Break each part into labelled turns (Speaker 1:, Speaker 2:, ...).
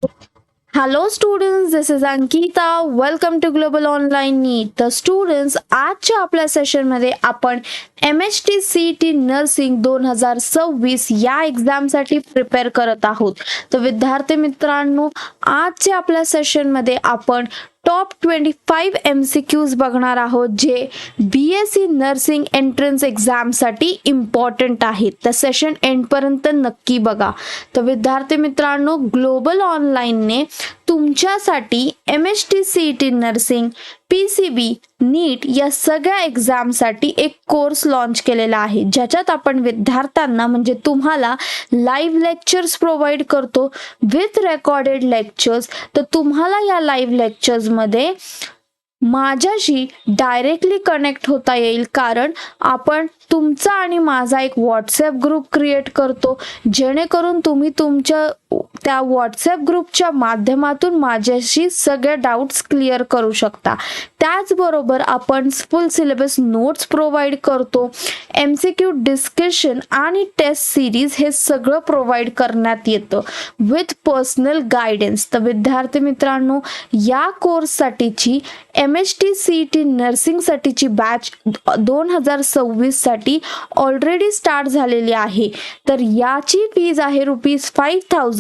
Speaker 1: Hello students, this is Ankita. Welcome to Global Online NEET. तर students आजच्या आपल्या सेशनमध्ये आपण MHT-CET नर्सिंग 2026 या एक्झामसाठी प्रिपेअर करत आहोत. तर विद्यार्थी मित्रांनो, आजच्या आपल्या सेशनमध्ये आपण टॉप 25 MCQs बघणार आहोत जे BSc नर्सिंग एंट्रन्स एक्झामसाठी इम्पॉर्टंट आहेत. तर सेशन एंडपर्यंत नक्की बघा. तर विद्यार्थी मित्रांनो, ग्लोबल ऑनलाईनने तुमच्यासाठी MHT-CET नर्सिंग, PCB, नीट या सगळ्या एक्झामसाठी एक कोर्स लॉन्च केलेला आहे, ज्याच्यात आपण विद्यार्थ्यांना म्हणजे तुम्हाला लाईव्ह लेक्चर्स प्रोव्हाइड करतो विथ रेकॉर्डेड लेक्चर्स. तर तुम्हाला या लाईव्ह लेक्चर्समध्ये माझ्याशी डायरेक्टली कनेक्ट होता येईल, कारण आपण तुमचा आणि माझा एक व्हॉट्सॲप ग्रुप क्रिएट करतो, जेणेकरून तुम्ही तुमच्या त्या व्हॉट्सॲप ग्रुपच्या माध्यमातून माझ्याशी सगळे डाऊट्स क्लिअर करू शकता. त्याचबरोबर आपण फुल सिलेबस नोट्स प्रोव्हाइड करतो, MCQ डिस्कशन आणि टेस्ट सिरीज हे सगळं प्रोव्हाइड करण्यात येतं विथ पर्सनल गायडन्स. तर विद्यार्थी मित्रांनो, या कोर्ससाठीची MHT-CET नर्सिंगसाठीची बॅच 2026 साठी ऑलरेडी स्टार्ट झालेली आहे. तर याची फीज आहे ₹5000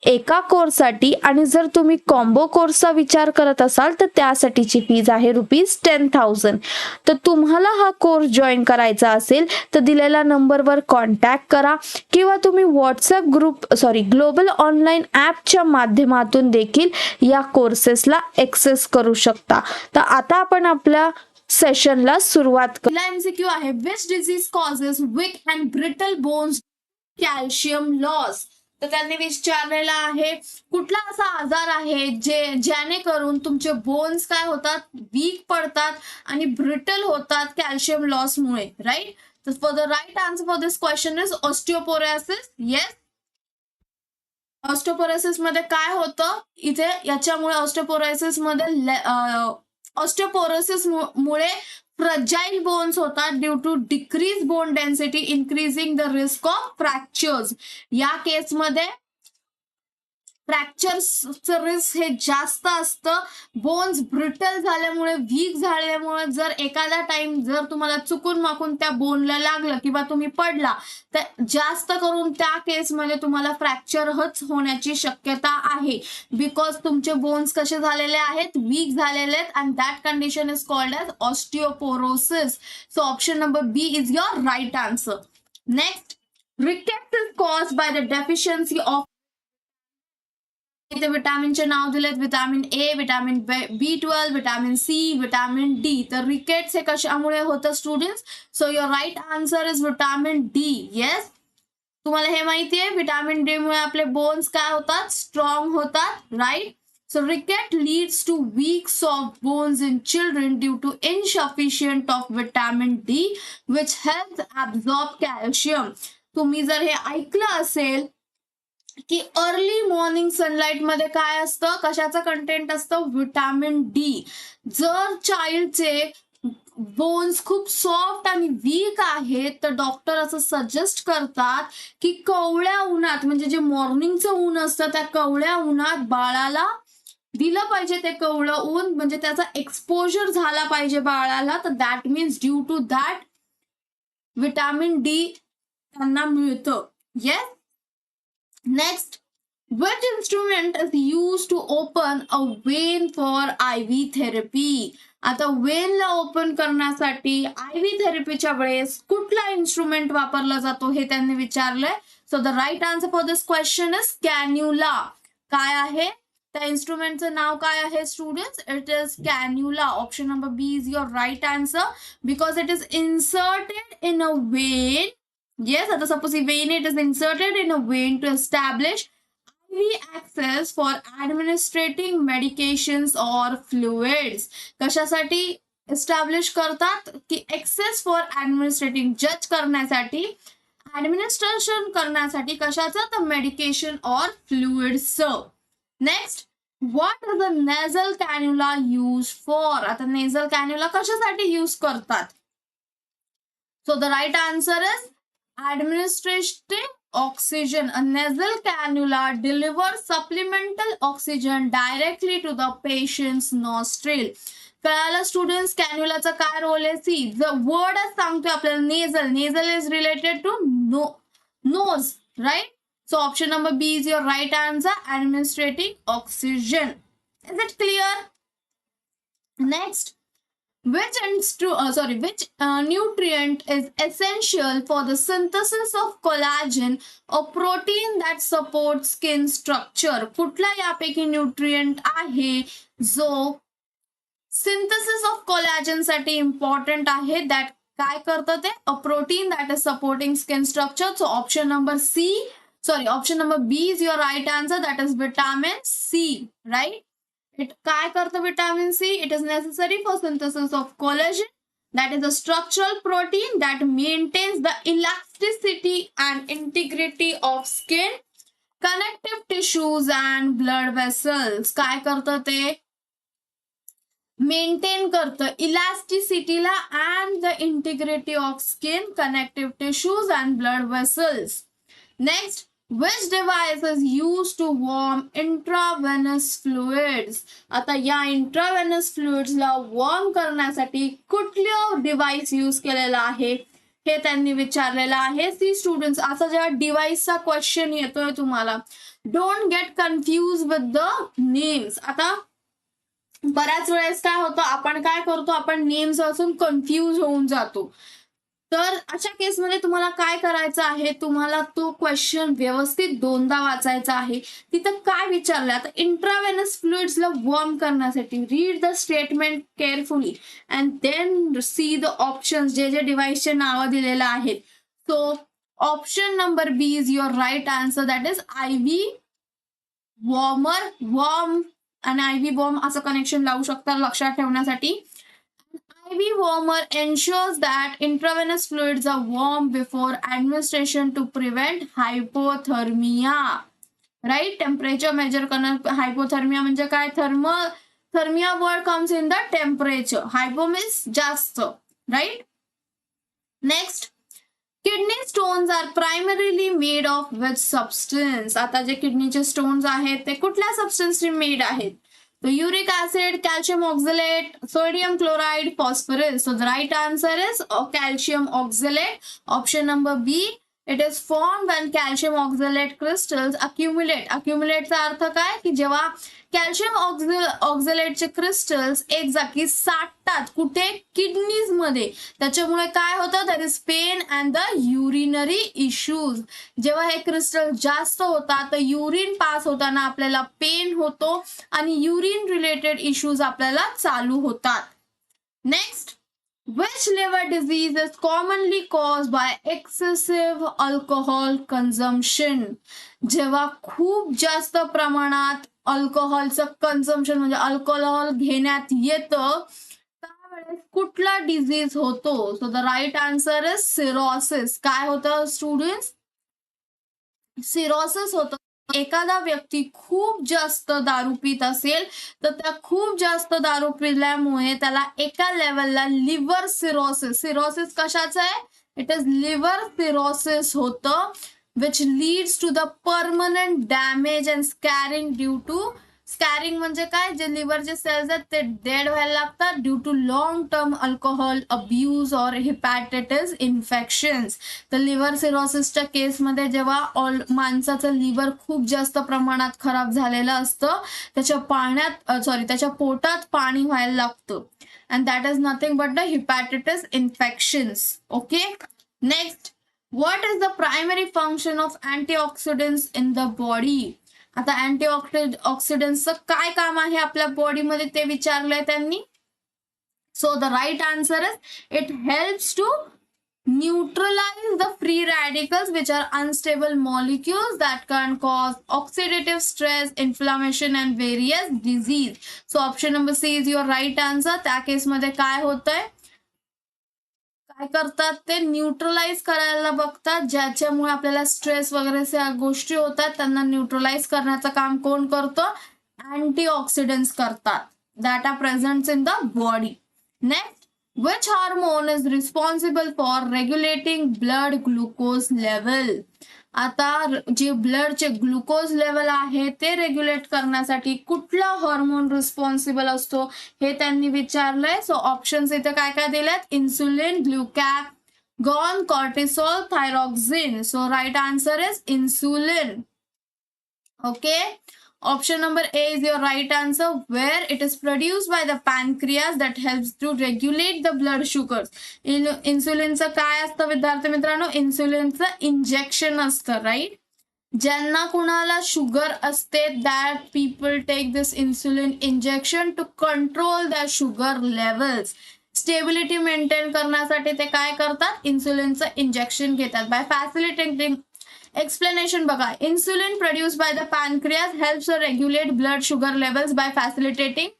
Speaker 1: एका कोर्ससाठी, आणि जर तुम्ही कॉम्बो कोर्सचा विचार करत असाल तर त्यासाठीची फीज आहे ₹10,000. तर तुम्हाला हा कोर्स जॉईन करायचा असेल तर दिलेल्या नंबरवर कॉन्टॅक्ट करा, किंवा तुम्ही व्हॉट्सॲप ग्लोबल ऑनलाईन ॲपच्या माध्यमातून देखील या कोर्सेसला ॲक्सेस करू शकता. तर आता आपण आपल्या सेशनला सुरुवात करू. MCQ आहे, which disease causes weak and brittle bones calcium loss. तर त्यांनी विचारलेला आहे, कुठला असा आजार आहे ज्याने करून तुमचे बोन्स काय होतात, वीक पडतात आणि ब्रिटल होतात कॅल्शियम लॉस मुळे, राईट. तर for the right answer for this question is osteoporosis. Yes, osteoporosis मध्ये काय होतं इथे, याच्यामुळे ऑस्टिओपोरोसिस मध्ये ऑस्टिओपोरोसिस मुळे फ्रजाईल बोन्स होतात due to decrease bone density increasing the risk of fractures. या केसमध्ये फ्रॅक्चरचं रिस्क हे जास्त असतं. बोन्स ब्रिटल झाल्यामुळे, वीक झाल्यामुळे जर एखादा टाइम जर तुम्हाला चुकून माकून त्या बोनला लागलं किंवा तुम्ही पडला तर जास्त करून त्या केसमध्ये तुम्हाला फ्रॅक्चर होण्याची शक्यता आहे, बिकॉज तुमचे बोन्स कसे झालेले आहेत, वीक झालेले आहेत, and that condition is called as osteoporosis. So option number B is your right answer. Next, rickets is caused by the deficiency of. इथे विटामिनचे नाव दिलेत, vitamin A, vitamin B12, vitamin C, vitamin D. तर rickets हे कशामुळे होतं students? So your right answer is vitamin D. Yes, तुम्हाला हे माहितीये, विटामिन डी मुळे आपले बोन्स काय होतात, स्ट्रॉंग होतात, right. So ricket leads to weak soft bones in children due to insufficient of vitamin D which helps absorb calcium. तुम्ही जर हे ऐकलं असेल की अर्ली मॉर्निंग सनलाइट मध्ये काय असतं, कशाचं कंटेंट असतं, विटामिन डी. जर चाइल्डचे बोन्स खूप सॉफ्ट आणि वीक आहेत तर डॉक्टर असं सजेस्ट करतात की कवळ्या उन्हात, म्हणजे जे मॉर्निंगचं ऊन असतं त्या कवळ्या उन्हात बाळाला दिलं पाहिजे. ते कवळं ऊन म्हणजे त्याचा एक्सपोजर झाला पाहिजे बाळाला. तर that means due to that vitamin D त्यांना मिळतं. Yes. Next, which instrument is used to open a vein for IV therapy? आता वेनला ओपन करण्यासाठी IV थेरपीच्या वेळेस कुठला इन्स्ट्रुमेंट वापरला जातो हे त्यांनी विचारलंय. So the right answer for this question is cannula. काय आहे त्या इन्स्ट्रुमेंटचं नाव, काय आहे students? It is cannula. Option number B is your right answer, because it is inserted in a vein. Yes, आता suppose vein, it is inserted in a vein to establish IV access for administrating medications or fluids. कशासाठी establish करतात की access for ऍडमिनिस्ट्रेटिंग, जज करण्यासाठी, administration करण्यासाठी कशाचं, तर medication और फ्लुइड्सचं. Next, what is the nasal cannula use for? आता नेझल कॅन्युला कशासाठी यूज करतात? So the right answer is administrating oxygen. A nasal cannula delivers supplemental oxygen directly to the patient's nostril. कळालं students, कॅन्युलाचा काय role आहे? See the वर्डच सांगतोय आपल्याला nasal. Nasal is related to nose, right? So option number B is your right answer, administrating oxygen. Is it clear? Next, which nutrient is essential for the synthesis of collagen, a protein that supports skin structure? कुठला यापैकी nutrient आहे जो synthesis of collagen साठी important आहे? That काय करतं ते? A protein that is supporting skin structure. So option number B is your right answer, that is vitamin C, right? काय करतं vitamin C? It is necessary for synthesis of collagen, that is a structural protein that maintains the elasticity and integrity of skin, connective tissues and blood vessels. काय करतं ते? Maintain करतं इलास्टिसिटीला and the integrity of skin, connective tissues and blood vessels. Next, which device is used to warm intravenous fluids? आता या intravenous fluids ला warm करण्यासाठी कुठलं device use केलेलं आहे हे त्यांनी विचारलेलं आहे. सी स्टुडंट्स, असा जेव्हा डिव्हाइसचा क्वेश्चन येतोय तुम्हाला, don't get confuse with the names. आता बऱ्याच वेळेस काय होतं, आपण काय करतो, आपण नेम्स वाचून कन्फ्यूज होऊन जातो. तर अशा केसमध्ये तुम्हाला काय करायचं आहे, तुम्हाला तो क्वेश्चन व्यवस्थित दोनदा वाचायचा आहे. तिथं काय विचारलं, आता इंट्राव्हेनस फ्लुइड्सला वॉर्म करण्यासाठी read the statement carefully and then see the options, जे जे डिव्हाइसचे नावं दिलेलं आहेत. So option number B is your right answer, that is IV warmer. Warm आणि IV वॉर्म असं कनेक्शन लावू शकता लक्षात ठेवण्यासाठी. IV warmer ensures that intravenous fluids are warm before administration to prevent hypothermia. Right? Temperature measure करणं. Hypothermia म्हणजे काय? Thermia word comes in the temperature. Hypo means जास्त. Right? Next, kidney stones are primarily made of which substance? आता जे किडनीचे stones आहेत ते कुठल्या सबस्टन्सने made आहेत? So uric acid, calcium oxalate, sodium chloride, phosphorus. So the right answer is calcium oxalate. Option number B. It is formed when calcium oxalate crystals accumulate. Accumulate चा अर्थ काय? की जेव्हा कॅल्शियम ऑक्झलेटचे क्रिस्टल्स एक जागी साठतात कुठे? किडनीज मध्ये. त्याच्यामुळे काय होतं? That is pain and the urinary issues. जेव्हा हे क्रिस्टल जास्त होतात तर युरिन पास होताना आपल्याला पेन होतो आणि युरिन रिलेटेड इश्यूज आपल्याला चालू होतात. Next, which liver disease is commonly caused by excessive alcohol consumption? जेव्हा खूप जास्त प्रमाणात अल्कोहोलचं कन्झम्पशन म्हणजे अल्कोहोल घेण्यात येतं त्यावेळेस कुठला डिझीज होतो? So the right answer is cirrhosis. काय होतं स्टुडंट्स? सिरोसिस होतं. एखादा व्यक्ती खूप जास्त दारू पित असेल तर त्या खूप जास्त दारू पिल्यामुळे त्याला एका लेवलला लिव्हर सिरोसिस. सिरोसिस कशाचं आहे? इट इज लिव्हर सिरोसिस होतं, which leads to the permanent damage and scarring due to स्कॅरिंग म्हणजे काय? जे लिव्हरचे सेल्स आहेत ते डेड व्हायला लागतात due too long term alcohol abuse और हिपॅटायटिस इन्फेक्शन्स. तर लिव्हर सिरोसिसच्या केसमध्ये जेव्हा माणसाचं लिव्हर खूप जास्त प्रमाणात खराब झालेलं असतं त्याच्या पोटात पाणी व्हायला लागतं and that is nothing but the hepatitis infections. Okay. Next, what is the primary function of antioxidants in the body? आता अँटीऑक्सिडंट्सचं काय काम आहे आपल्या बॉडीमध्ये ते विचारलंय त्यांनी. So the right answer is it helps to neutralize the free radicals which are unstable molecules that can cause oxidative stress, inflammation and various disease. So option number C is your right answer. त्या केसमध्ये काय होतंय? काय करतात ते neutralise करायला बघतात, ज्याच्यामुळे आपल्याला स्ट्रेस वगैरे त्या गोष्टी होतात त्यांना न्यूट्रलाइज करण्याचं काम कोण करतं? अँटीऑक्सिडंट्स करतात that are present in the body. Next, which hormone is responsible for regulating blood glucose level? आता जे ब्लडचे ग्लुकोज लेवल आहे ते रेग्युलेट करण्यासाठी कुठला हॉर्मोन रिस्पॉन्सिबल असतो हे त्यांनी विचारलंय. सो ऑप्शन्स इथे काय काय दिलेत? Insulin, glucagon, cortisol, thyroxine. So right answer is insulin. Okay, option number A is your right answer, where it is produced by the pancreas that helps to regulate the blood sugars. इन्सुलिनचं काय असतं विद्यार्थी मित्रांनो? इन्सुलिनचं injection असतं, right? ज्यांना कुणाला sugar असते that people take this insulin injection to control the sugar levels. Stability maintain करण्यासाठी ते काय करतात? इन्सुलिनचं इंजेक्शन घेतात. बाय फॅसिलिटेटिंग explanation बघा, insulin produced by the pancreas helps to regulate blood sugar levels by facilitating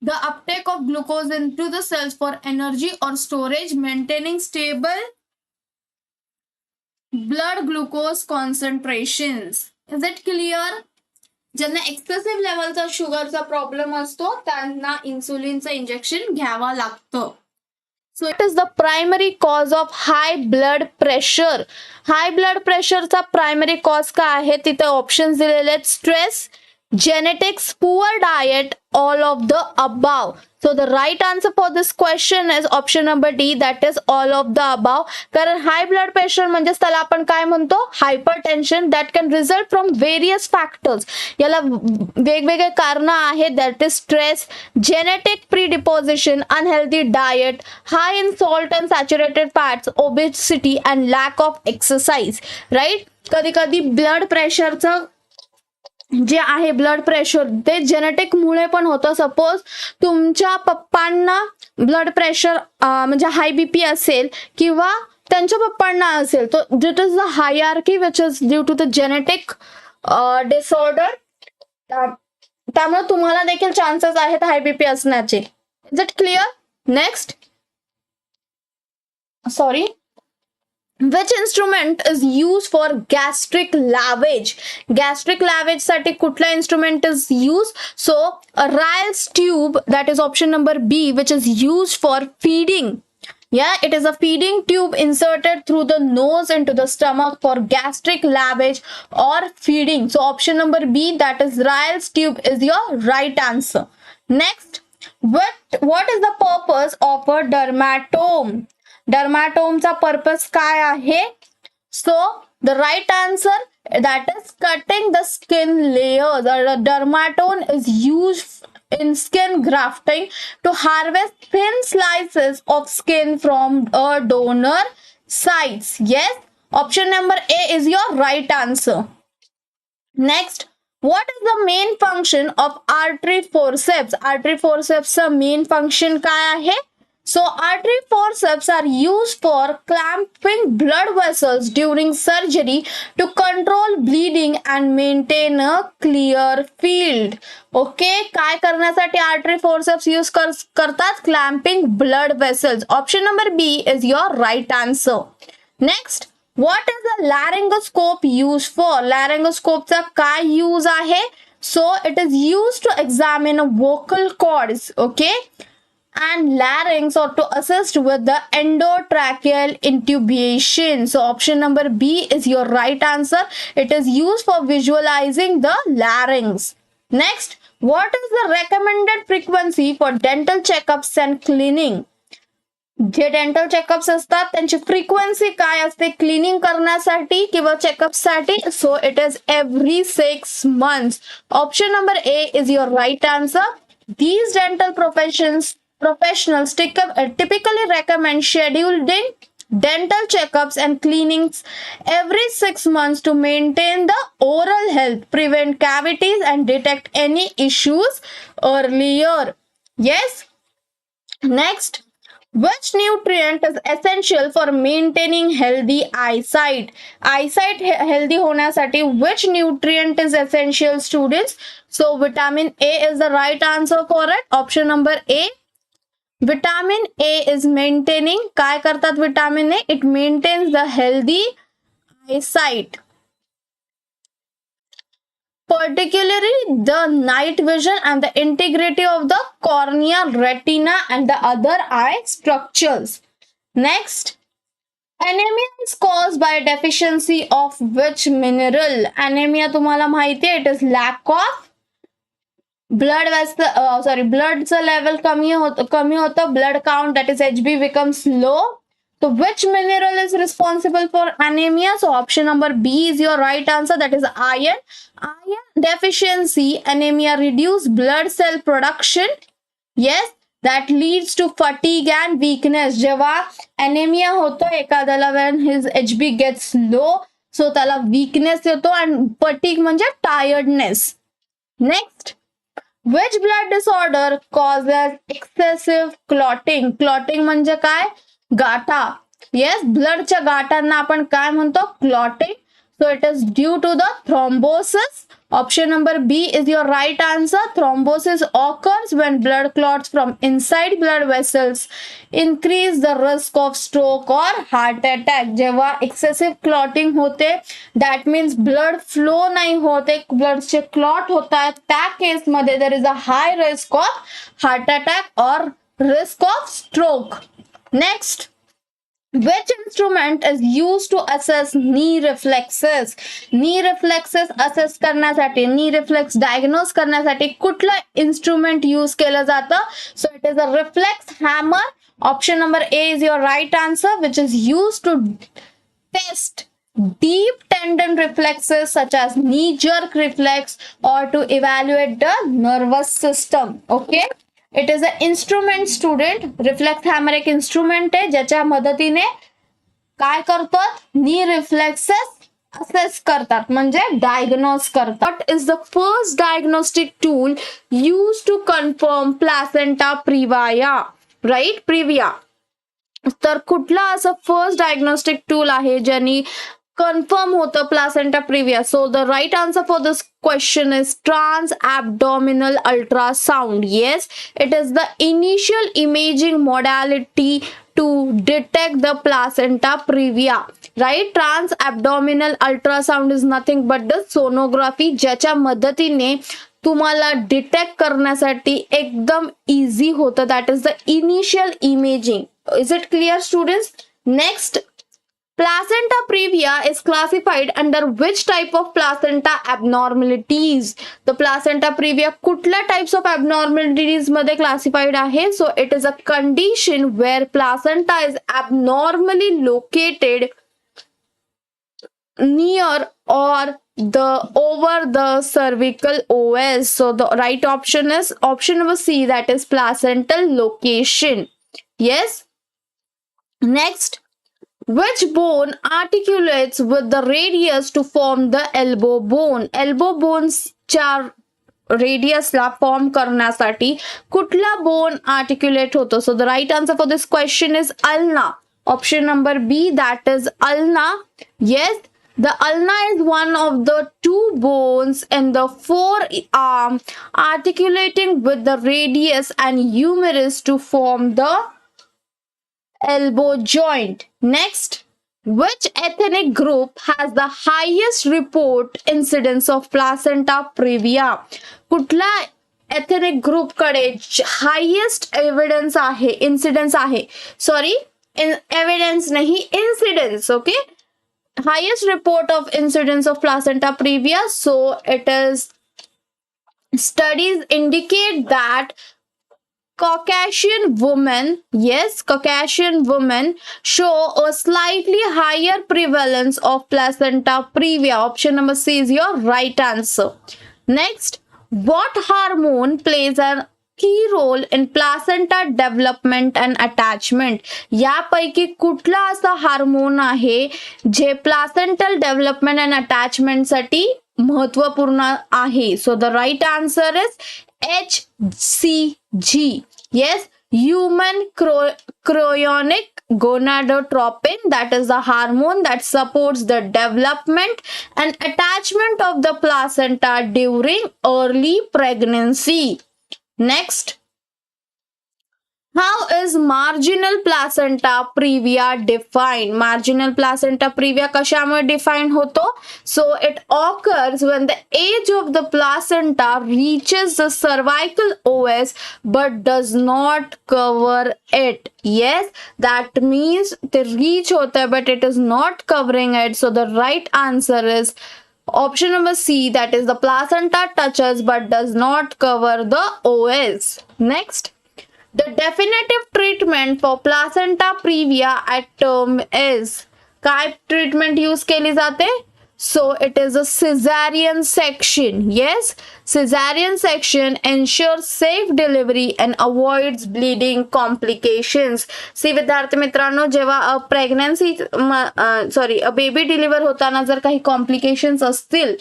Speaker 1: the uptake of glucose into the cells for energy or storage, maintaining stable blood glucose concentrations. Is it clear? ज्यांना excessive लेवलचा शुगरचा problem असतो त्यांना इन्सुलिनचं injection घ्यावं लागतं. So it is the primary cause of high blood pressure. High blood pressureचा primary cause काय आहे? तिथे ऑप्शन्स दिलेले आहेत. Stress, genetics, poor diet, all of the above. So the right answer for this question is option number D, that is all of the above. कारण high blood pressure म्हणजेच त्याला आपण काय म्हणतो? Hypertension. That can result from various factors. याला वेगवेगळे कारण आहेत. That is stress, genetic predisposition, unhealthy diet, high in salt and saturated fats, obesity and lack of exercise. Right? कधी कधी ब्लड प्रेशरचं जे आहे ब्लड प्रेशर ते जेनेटिक मुळे पण होतं. सपोज तुमच्या पप्पांना ब्लड प्रेशर म्हणजे हाय बीपी असेल किंवा त्यांच्या पप्पांना असेल, तो that is the hierarchy which is due to the genetic disorder. त्यामुळे तुम्हाला देखील चान्सेस आहेत हाय बीपी असण्याचे. Is it clear? Next, sorry, which instrument is used for gastric lavage? Gastric lavage साठी कुठला instrument is used? So a Ryle's tube, that is option number B, which is used for feeding. Yeah, it is a feeding tube inserted through the nose into the stomach for gastric lavage or feeding. So option number B, that is Ryle's tube, is your right answer. Next, what is the purpose of a dermatome? डर्मॅटोमचा purpose काय आहे? So the right answer, that is cutting the skin layers. Dermatome is use in skin grafting to harvest thin slices of skin from a donor sites. Yes, option number A is your right answer. Next, what is the main function of artery forceps? Artery forceps चा main function काय आहे? So artery forceps are used for clamping blood vessels during surgery to control bleeding and maintain a clear field. Okay, काय करण्यासाठी artery forceps use करतात? Clamping blood vessels. Option number B is your right answer. Next, what is the laryngoscope used for? Laryngoscope चा काय use आहे? So it is used to examine vocal cords. Okay, and larynx, or to assist with the endotracheal intubation. So option number B is your right answer. It is used for visualizing the larynx. Next, what is the recommended frequency for dental checkups and cleaning? जे dental checkups असतात त्यांची frequency काय असते cleaning करण्यासाठी किंवा चेकअपसाठी? So it is every 6 months. ऑप्शन नंबर A is your right answer. These dental professionals typically recommend scheduling dental checkups and cleanings every 6 months to maintain the oral health, prevent cavities, and detect any issues earlier. Yes. Next, which nutrient is essential for maintaining healthy eyesight? Eyesight healthy होण्यासाठी which nutrient is essential, students? So vitamin A is the right answer for it. Option number A. Vitamin A is maintaining, काय करतात vitamin A? It maintains the healthy eyesight, particularly the night vision and the integrity of the cornea, retina, and the other eye structures. Next, Anemia is caused by deficiency of which mineral? Anemia तुम्हाला माहिती आहे, it is lack of ब्लडचं level कमी होतं, blood count that is HB becomes low. So which mineral is responsible for anemia? So option number B is your right answer, that is iron. Iron deficiency, anemia, reduce blood cell production. Yes, that leads to fatigue and weakness. जेव्हा anemia होतो एखाद्याला, when his HB gets low, so त्याला weakness येतो and fatigue म्हणजे tiredness. Next, which blood disorder causes excessive clotting? Clotting म्हणजे काय? गाठा. Yes, ब्लडच्या गाठांना आपण काय म्हणतो? Clotting. So it is due to the thrombosis. Option number B is your right answer. Thrombosis occurs when blood clots from inside blood vessels, increase the risk of stroke or heart attack. जेव्हा excessive clotting होते, that means blood flow नाही होते, blood चे clot होतात, त्या केस मध्ये there is a high risk of heart attack or risk of stroke. Next, which instrument is used to assess knee reflexes? Knee reflexes assess करण्यासाठी, knee reflex diagnose करण्यासाठी कुठलं instrument use केलं जातं? So it is a reflex hammer. Option number A is your right answer, which is used to test deep tendon reflexes such as knee jerk reflex or to evaluate the nervous system. Okay, it is an instrument student. Reflex hammer एक instrument आहे ज्याच्या मदतीने काय करतात? knee reflexes assess करतात, म्हणजे diagnose करतात. What is the first diagnostic tool used to confirm placenta previa? Right, previa. तर कुठला असं फर्स्ट डायग्नोस्टिक टूल आहे ज्यांनी कन्फर्म होतं placenta previa? So the right answer for this question is trans-abdominal ultrasound. Yes, it is the initial imaging modality to detect the placenta previa. Right? Trans-abdominal ultrasound is nothing but the sonography ज्याच्या मदतीने तुम्हाला detect करण्यासाठी एकदम easy होतं. That is the initial imaging. Is it clear, students? Next, placenta previa is classified under which type of placenta abnormalities? The placenta previa कुठल्या types of abnormalities मध्ये classified आहे? So it is a condition where placenta is abnormally located near or over the cervical OS. So the right option is option number C, that is placental location. Yes. Next, which bone articulates with the radius to form the elbow bone? Elbow bones च्या radius ला form करण्यासाठी कुठला bone articulate होतो? So the right answer for this question is ulna. Option number B, that is ulna. Yes, the ulna is one of the two bones in the forearm articulating with the radius and humerus to form the elbow joint. Next, which ethnic group has the highest report incidence of placenta previa? कुठला ethnic group कडे highest evidence आहे, incidence आहे, sorry, evidence नहीं, incidence. Okay, highest report of incidence of placenta previa. So it is, studies indicate that Caucasian women, yes, Caucasian women show a slightly higher prevalence of placenta previa. Option number C is your right answer. Next, what hormone plays a key role in placenta development and attachment? यापैकी कुठला असा hormone आहे जे placental development and attachment साठी महत्वपूर्ण आहे? So the right answer is HCG. Yes, human chorionic gonadotropin, that is the hormone that supports the development and attachment of the placenta during early pregnancy. Next, How is marginal placenta previa defined? Marginal placenta previa कशामुळे defined होतो? So it occurs when the edge of the placenta reaches the cervical OS but does not cover it. Yes, that means they reach होता है but it is not covering it. So the right answer is option number C, that is the placenta touches but does not cover the OS. Next. The definitive treatment for placenta previa at term is, काय treatment use केली जाते? So it is a cesarean section. Yes, cesarean section ensures safe delivery and avoids bleeding complications. See विद्यार्थी मित्रांनो, जेव्हा pregnancy baby deliver होताना जर काही complications असतील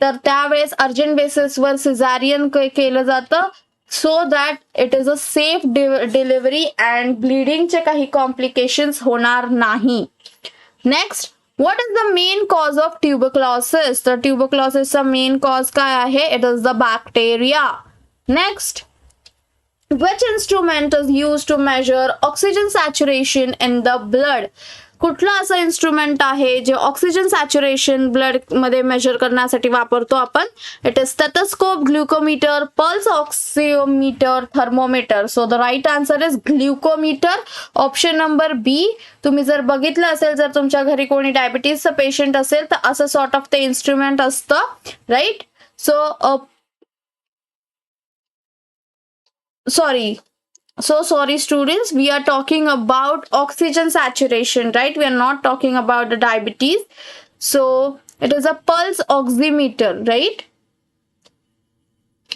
Speaker 1: तर त्यावेळेस अर्जंट बेसिसवर सिझारियन केलं जातं, so that it is a safe delivery and bleeding चे काही complications होणार नाही. Next, what is the main cause of tuberculosis? तर tuberculosis चा main cause काय आहे? It is the bacteria. Next, which instrument is used to measure oxygen saturation in the blood? कुठला असं इन्स्ट्रुमेंट आहे जे ऑक्सिजन सॅच्युरेशन ब्लड मध्ये measure करण्यासाठी वापरतो आपण? It is stethoscope, glucometer, pulse oximeter, thermometer. So the right answer is glucometer, option number B. तुम्ही जर बघितलं असेल, जर तुमच्या घरी कोणी डायबिटीजचं पेशंट असेल तर असं सॉर्ट ऑफ ते इन्स्ट्रुमेंट असतं, right? Sorry students, we are talking about oxygen saturation, right? We are not talking about the diabetes. So it is a pulse oximeter, right?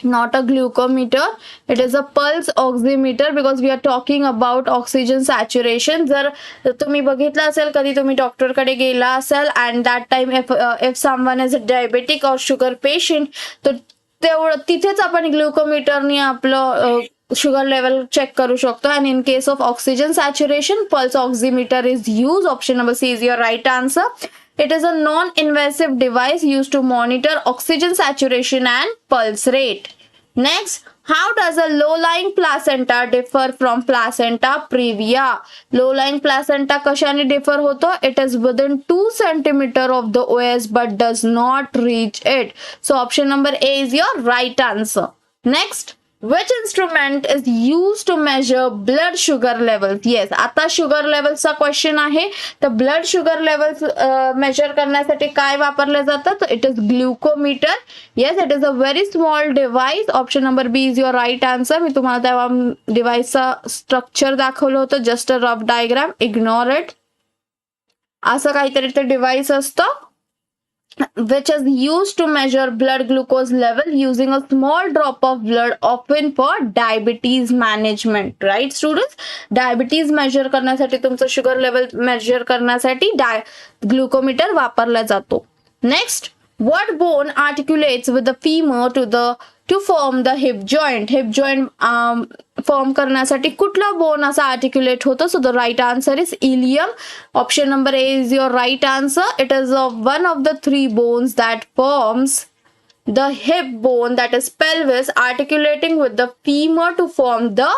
Speaker 1: Not a glucometer. It is a pulse oximeter because we are talking about oxygen saturation. जर तुम्ही बघितलं असेल, कधी तुम्ही डॉक्टरकडे गेला असेल and that time if someone is a diabetic or sugar patient, तर तेवढं तिथेच आपण ग्लुकोमीटरने आपलं sugar level check करू शकतो. And in case of oxygen saturation, pulse oximeter is used. Option number C is your right answer. It is a non-invasive device used to monitor oxygen saturation and pulse rate. Next, how does a low-lying placenta differ from placenta previa? Low-lying placenta कशाने differ होतो? It is within 2 centimeter of the OS but does not reach it. So option number A is your right answer. Next, which instrument is used to measure blood sugar levels? Yes, आता sugar लेवलचा question आहे. तर blood sugar levels major करण्यासाठी काय वापरलं जातं? तर it is glucometer. Yes, it is a very small device. Option number B is your right answer. मी तुम्हाला तेव्हा डिव्हाइसचा स्ट्रक्चर दाखवलं होतं, just a rough diagram, ignore it. असं काहीतरी ते डिव्हाइस असतं which is used to measure blood glucose level using a small drop of blood, often for diabetes management, right students? Diabetes measure करण्यासाठी, तुमचं शुगर लेवल मेजर करण्यासाठी glucometer वापरला जातो. Next, what bone articulates with the femur to form the hip joint? Hip joint form करण्यासाठी कुठला bone असा articulate होतो? So the right answer is ilium. Option number A is your right answer. It is one of the 3 bones that forms the hip bone, that is pelvis, articulating with the femur to form the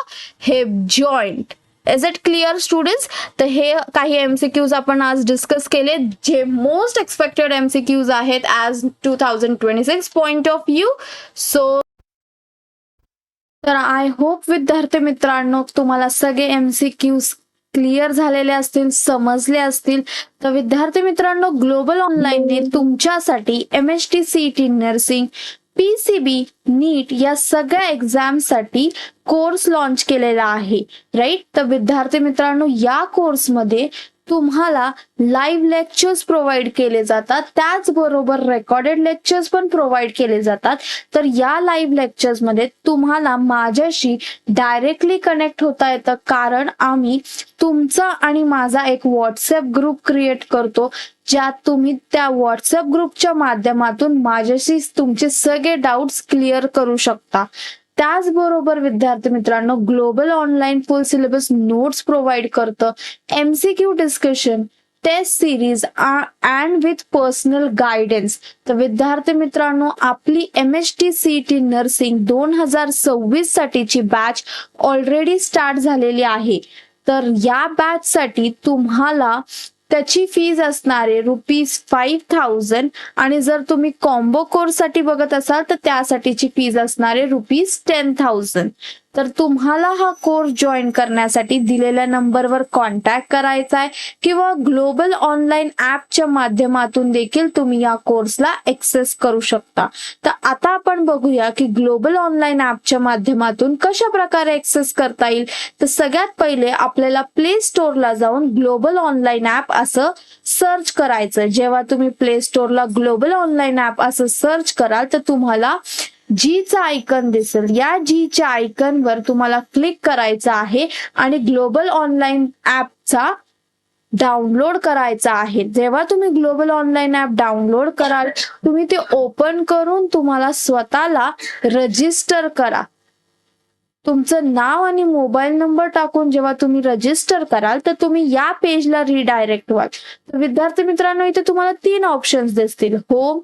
Speaker 1: hip joint. Is it clear students? तर हे काही MCQs आपण आज discuss केले, जे most expected MCQs आहेत as 2026 point of view. So तर I hope विद्यार्थी मित्रांनो तुम्हाला सगळे एमसीक्यूज क्लिअर झालेले असतील, समजले असतील. तर विद्यार्थी मित्रांनो, ग्लोबल ऑनलाईनने तुमच्यासाठी MHT CET नर्सिंग, PCB, नीट या सगळ्या एक्झामसाठी कोर्स लॉन्च केलेला आहे, राईट? तर विद्यार्थी मित्रांनो, या कोर्समध्ये तुम्हाला लाईव्ह लेक्चर्स प्रोव्हाइड केले जातात, त्याचबरोबर रेकॉर्डेड लेक्चर्स पण प्रोव्हाइड केले जातात. तर या लाईव्ह लेक्चर्स मध्ये तुम्हाला माझ्याशी डायरेक्टली कनेक्ट होता येतं, कारण आम्ही तुमचा आणि माझा एक व्हॉट्सअप ग्रुप क्रिएट करतो, ज्यात तुम्ही त्या व्हॉट्सअप ग्रुपच्या माध्यमातून माझ्याशी तुमचे सगळे डाऊट्स क्लिअर करू शकता. त्याचबरोबर विद्यार्थी मित्रांनो, global online full syllabus notes provide करतं, MCQ discussion, test series and with personal guidance. तर विद्यार्थी मित्रांनो, आपली MHTCET नर्सिंग 2026 साठीची बॅच ऑलरेडी स्टार्ट झालेली आहे. तर या बॅच साठी तुम्हाला त्याची फीज असणारे ₹5,000 आणि जर तुम्ही कॉम्बो कोर्स साठी बघत असाल तर त्यासाठीची फीज असणारे ₹10,000. तर तुम्हाला हा कोर्स जॉईन करण्यासाठी दिलेल्या नंबरवर कॉन्टॅक्ट करायचा आहे किंवा ग्लोबल ऑनलाईन ऍपच्या माध्यमातून देखील तुम्ही या कोर्सला ऍक्सेस करू शकता. तर आता आपण बघूया की ग्लोबल ऑनलाईन ऍपच्या माध्यमातून कशा प्रकारे ऍक्सेस करता येईल. तर सगळ्यात पहिले आपल्याला प्ले स्टोअरला जाऊन ग्लोबल ऑनलाईन ऍप असं सर्च करायचं. जेव्हा तुम्ही प्ले स्टोअरला ग्लोबल ऑनलाईन ऍप असं सर्च कराल तर तुम्हाला जीचा आयकन दिसेल. या जीच्या आयकनवर तुम्हाला क्लिक करायचं आहे आणि ग्लोबल ऑनलाईन ऍपचा डाउनलोड करायचा आहे. जेव्हा तुम्ही ग्लोबल ऑनलाईन ऍप डाउनलोड कराल तुम्ही ते ओपन करून तुम्हाला स्वतःला रजिस्टर करा. तुमचं नाव आणि मोबाईल नंबर टाकून जेव्हा तुम्ही रजिस्टर कराल तर तुम्ही या पेजला रिडायरेक्ट व्हाल. तर विद्यार्थी मित्रांनो, इथे तुम्हाला 3 ऑप्शन्स दिसतील, होम,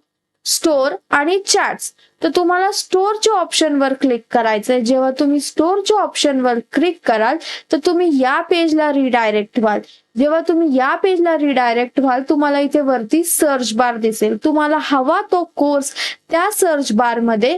Speaker 1: स्टोअर आणि चॅट्स. तर तुम्हाला स्टोअरच्या ऑप्शनवर क्लिक करायचंय. जेव्हा तुम्ही स्टोअरच्या ऑप्शनवर क्लिक कराल तर तुम्ही या पेजला रिडायरेक्ट व्हाल. जेव्हा तुम्ही या पेजला रिडायरेक्ट व्हाल तुम्हाला इथे वरती सर्च बार दिसेल. तुम्हाला हवा तो कोर्स त्या सर्च बार मध्ये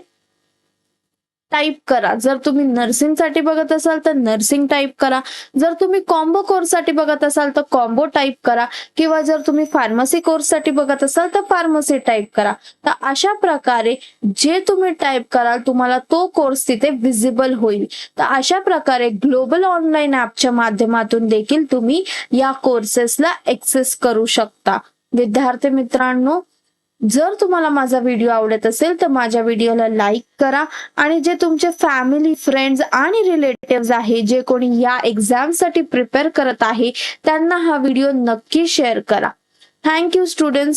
Speaker 1: टाइप करा. जर तुम्ही नर्सिंग साठी बघत असाल तर नर्सिंग टाइप करा. जर तुम्ही कॉम्बो कोर्स साठी बघत असाल तर कॉम्बो टाइप करा किंवा जर तुम्ही फार्मसी कोर्स साठी बघत असाल तर फार्मसी टाइप करा. तर अशा प्रकारे जे तुम्ही टाइप कराल तुम्हाला तो कोर्स तिथे विजिबल होईल. तर अशा प्रकारे ग्लोबल ऑनलाईन ऍपच्या माध्यमातून देखील तुम्ही या कोर्सेसला ऍक्सेस करू शकता. विद्यार्थी मित्रांनो, जर तुम्हाला माझा व्हिडिओ आवडत असेल तर माझ्या व्हिडिओला लाईक करा आणि जे तुमचे फॅमिली, फ्रेंड्स आणि रिलेटिव्ह आहे जे कोणी या एक्झाम साठी प्रिपेअर करत आहे त्यांना हा व्हिडिओ नक्की शेअर करा. Thank you students.